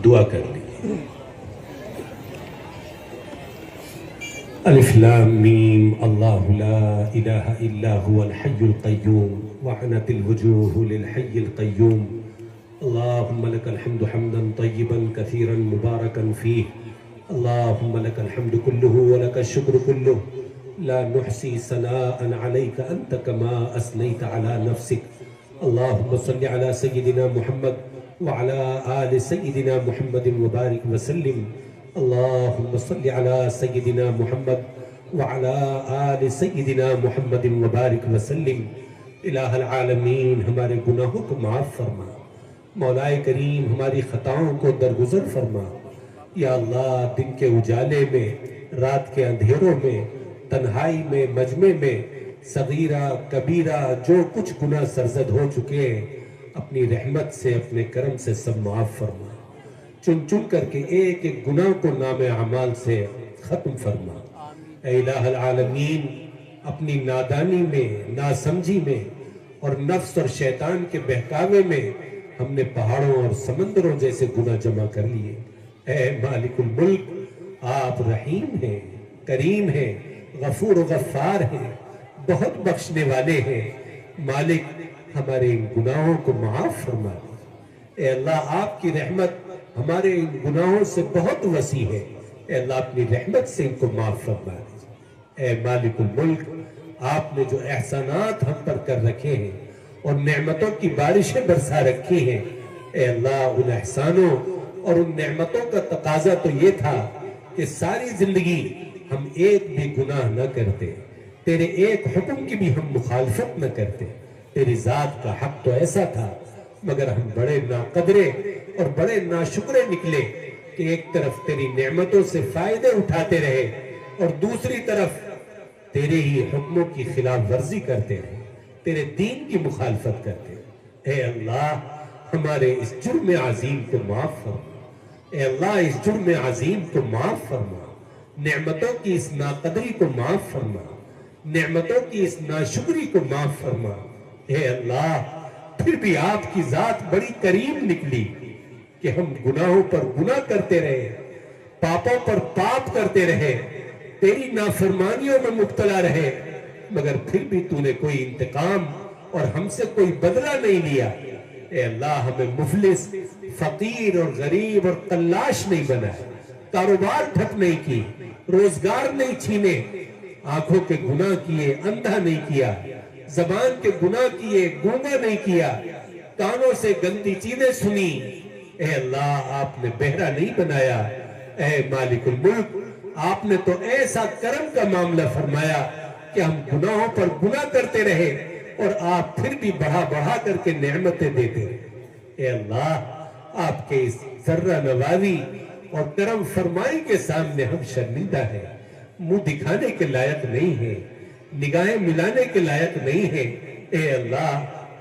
دعا کر لیجیے۔ الف لام میم اللہ لا الہ الا هو الحی القیوم وعنت الوجوہ للحی القیوم اللہم لک الحمد حمدا طیبا کثیرا مبارکا فیہ اللہم لک الحمد کلہ ولک الشکر کلہ لا نحصی ثناء علیک انت کما اثنیت علی نفسک اللہم صلی علی سیدنا محمد وعلى آل سيدنا محمد وبارك وسلم اللهم صل على سيدنا محمد وعلى آل سيدنا محمد وبارك وسلم الہ العالمین ہمارے گناہوں کو معاف فرما، مولا کریم ہماری خطاؤں کو درگزر فرما۔ یا اللہ دن کے اجالے میں، رات کے اندھیروں میں، تنہائی میں، مجمع میں صغیرہ کبیرہ جو کچھ گناہ سرزد ہو چکے ہیں اپنی رحمت سے اپنے کرم سے سب معاف فرما، چن چن کر کے ایک ایک گناہ کو نام اعمال سے ختم فرما۔ اے الہ العالمین اپنی نادانی میں، ناسمجھی میں اور نفس اور شیطان کے بہکاوے میں ہم نے پہاڑوں اور سمندروں جیسے گناہ جمع کر لیے۔ اے مالک الملک آپ رحیم ہیں، کریم ہیں، غفور و غفار ہیں، بہت بخشنے والے ہیں۔ مالک ہمارے ان گناہوں کو معاف فرما دے۔ اے اللہ آپ کی رحمت ہمارے ان گناہوں سے بہت وسیع ہے، اے اللہ اپنی رحمت سے ان کو معاف فرما دے۔ اے مالک الملک آپ نے جو احسانات ہم پر کر رکھے ہیں اور نعمتوں کی بارشیں برسا رکھی ہیں، اے اللہ ان احسانوں اور ان نعمتوں کا تقاضا تو یہ تھا کہ ساری زندگی ہم ایک بھی گناہ نہ کرتے، تیرے ایک حکم کی بھی ہم مخالفت نہ کرتے۔ تیری ذات کا حق تو ایسا تھا، مگر ہم بڑے ناقدرے اور بڑے ناشکرے نکلے کہ ایک طرف تیری نعمتوں سے فائدے اٹھاتے رہے اور دوسری طرف تیرے ہی حکموں کی خلاف ورزی کرتے رہے، تیرے دین کی مخالفت کرتے رہے۔ اے اللہ ہمارے اس جرم عظیم کو معاف فرما، اے اللہ اس جرم عظیم کو معاف فرما، نعمتوں کی اس ناقدری کو معاف فرما، نعمتوں کی اس ناشکری کو معاف فرما۔ اے اللہ پھر بھی آپ کی ذات بڑی کریم نکلی کہ ہم گناہوں پر گناہ کرتے رہے، پاپوں پر پاپ کرتے رہے، تیری نافرمانیوں میں مبتلا رہے، مگر پھر بھی تو نے کوئی انتقام اور ہم سے کوئی بدلہ نہیں لیا۔ اے اللہ ہمیں مفلس، فقیر اور غریب اور قلاش نہیں بنایا، کاروبار ٹھپ نہیں کی، روزگار نہیں چھینے، آنکھوں کے گناہ کیے اندھا نہیں کیا، زبان کے گناہ کیے گونگا نہیں کیا، کانوں سے گندی چیزیں سنی، اے اللہ آپ نے بہرا نہیں بنایا۔ اے مالک الملک آپ نے تو ایسا کرم کا معاملہ فرمایا کہ ہم گناہوں پر گناہ کرتے رہے اور آپ پھر بھی بڑھا بڑھا کر کے نعمتیں دیتے رہے۔ اے اللہ آپ کے اس ذرہ نوازی اور کرم فرمائی کے سامنے ہم شرمندہ ہیں، منہ دکھانے کے لائق نہیں ہیں، نگاہیں ملانے کے لائق نہیں ہیں۔ اے اللہ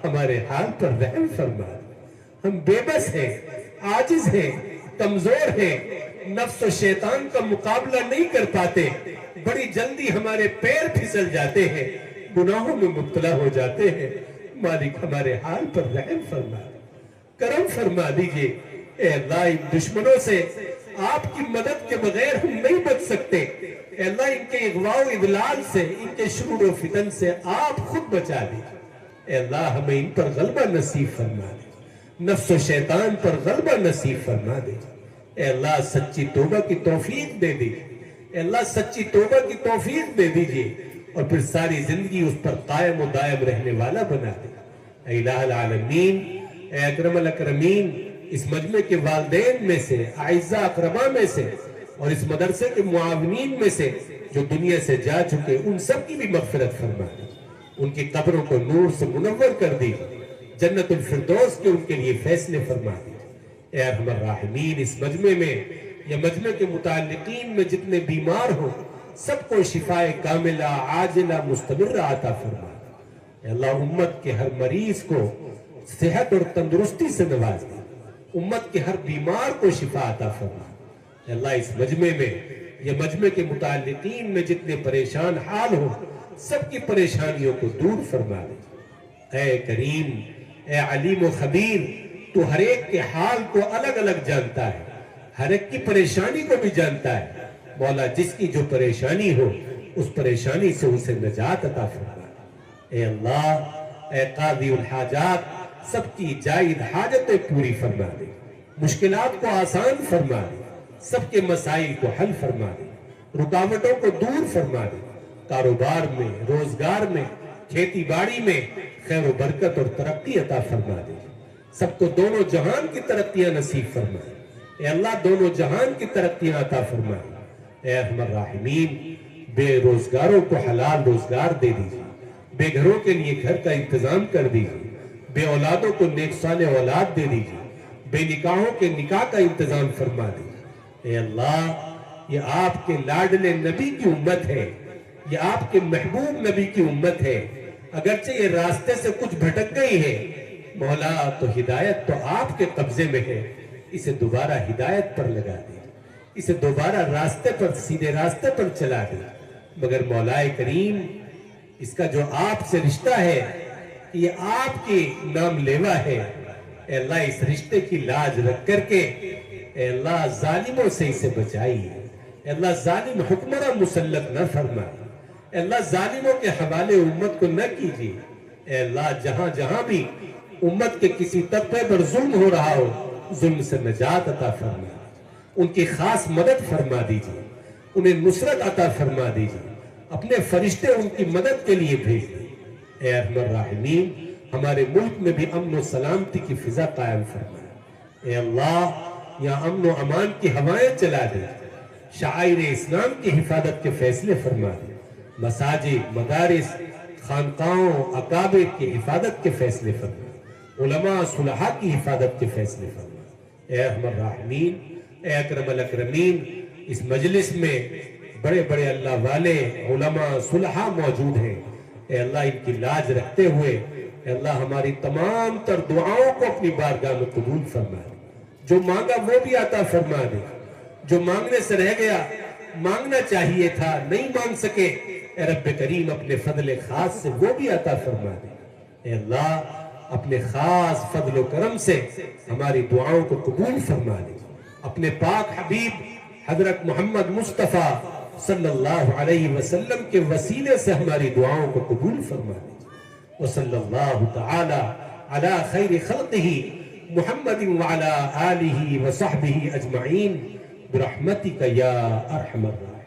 ہمارے حال پر رحم فرما، ہم بے بس ہیں، عاجز ہیں، کمزور ہیں، نفس و شیطان کا مقابلہ نہیں کر پاتے، بڑی جلدی ہمارے پیر پھسل جاتے ہیں، گناہوں میں مبتلا ہو جاتے ہیں۔ مالک ہمارے حال پر رحم فرما، کرم فرما دیجئے۔ اے اللہ ان دشمنوں سے آپ کی مدد کے بغیر ہم نہیں بچ سکتے، اے اللہ ان کے اغواء و اضلال سے، ان کے شرور و فتن سے آپ خود بچا دیجئے۔ اے اللہ ہمیں ان پر غلبہ نصیب فرما دیجئے، نفس و شیطان پر غلبہ نصیب فرما دیجئے۔ اے اللہ سچی توبہ کی توفیق دے دیجئے، اے اللہ سچی توبہ کی توفیق دے دیجئے اور پھر ساری زندگی اس پر قائم و دائم رہنے والا بنا دے۔ اے الہ العالمین، اے اکرم الاکرمین، اس مجمع کے والدین میں سے، اعزاء اقرباء میں سے اور اس مدرسے کے معاونین میں سے جو دنیا سے جا چکے ان سب کی بھی مغفرت فرما دی، ان کی قبروں کو نور سے منور کر دی، جنت الفردوس کے ان کے لیے فیصلے فرما دی۔ اے ارحم الراحمین اس مجمع میں یا مجمع کے متعلقین میں جتنے بیمار ہوں سب کو شفاء کاملہ عاجلہ مستمرہ عطا فرما۔ اے اللہ امت کے ہر مریض کو صحت اور تندرستی سے نواز دی، امت کے ہر بیمار کو شفا عطا فرما۔ اے اللہ اس مجمع میں یا مجمع کے متعلقین میں جتنے پریشان حال ہوں سب کی پریشانیوں کو دور فرما دے۔ اے کریم، اے علیم و خبیر، تو ہر ایک کے حال کو الگ الگ جانتا ہے، ہر ایک کی پریشانی کو بھی جانتا ہے. مولا جس کی جو پریشانی ہو اس پریشانی سے اسے نجات عطا فرما. اے اللہ، اے قاضی الحاجات، سب کی جائز حاجتیں پوری فرما دے، مشکلات کو آسان فرما دے، سب کے مسائل کو حل فرما دے، رکاوٹوں کو دور فرما دے، کاروبار میں، روزگار میں، کھیتی باڑی میں خیر و برکت اور ترقی عطا فرما دے، سب کو دونوں جہان کی ترقیاں نصیب فرما دے. اے اللہ دونوں جہان کی ترقیاں عطا فرما دے. اے ارحم الراحمین، بے روزگاروں کو حلال روزگار دے دیجیے، بے گھروں کے لیے گھر کا انتظام کر دیجیے، بے اولادوں کو نیک صالح اولاد دے دیجیے، بے نکاحوں کے نکاح کا انتظام فرما دیجیے. اے اللہ، یہ آپ کے لاڈلے نبی کی امت ہے، یہ آپ کے محبوب نبی کی امت ہے. اگرچہ یہ راستے سے کچھ بھٹک گئی ہے مولا، تو ہدایت تو آپ کے قبضے میں ہے. اسے دوبارہ ہدایت پر لگا دے، اسے دوبارہ راستے پر، سیدھے راستے پر چلا دے. مگر مولا کریم، اس کا جو آپ سے رشتہ ہے یہ آپ کی نام لیوا ہے. اے اللہ اس رشتے کی لاج رکھ کر کے اے اللہ ظالموں سے اسے بچائیے. اے اللہ ظالم حکمراں مسلط نہ فرمائے. اے اللہ ظالموں کے حوالے امت کو نہ کیجیے. اے اللہ جہاں جہاں بھی امت کے کسی طبقے پر ظلم ہو رہا ہو، ظلم سے نجات عطا فرما، ان کی خاص مدد فرما دیجیے، انہیں نصرت عطا فرما دیجیے، اپنے فرشتے ان کی مدد کے لیے بھیج دیں. اے ارحم الراحمین، ہمارے ملک میں بھی امن و سلامتی کی فضا قائم فرما. اے اللہ یہاں امن و امان کی ہوائیں چلا دے، شعائر اسلام کی حفاظت کے فیصلے فرما دے، مساجد، مدارس، خانقاہوں، اکابر کی حفاظت کے فیصلے فرما، علماء صلحاء کی حفاظت کے فیصلے فرما. اے ارحم الراحمین، اے اکرم الاکرمین، اس مجلس میں بڑے بڑے اللہ والے علماء صلحاء موجود ہیں. اے اللہ ان کی لاج رکھتے ہوئے اے اللہ ہماری تمام تر دعاؤں کو اپنی بارگاہ میں قبول فرما دے. جو مانگا وہ بھی عطا فرما دے، جو مانگنے سے رہ گیا، مانگنا چاہیے تھا نہیں مانگ سکے، اے رب کریم اپنے فضل خاص سے وہ بھی عطا فرما دے. اے اللہ اپنے خاص فضل و کرم سے ہماری دعاؤں کو قبول فرما دے. اپنے پاک حبیب حضرت محمد مصطفیٰ صلی اللہ علیہ وسلم کے وسیلے سے ہماری دعاؤں کو قبول فرما دے. وصلی اللہ تعالی علی خیر خلقہ محمد وعلی آلہ وصحبہ اجمعین برحمتک یا ارحم الراحمین.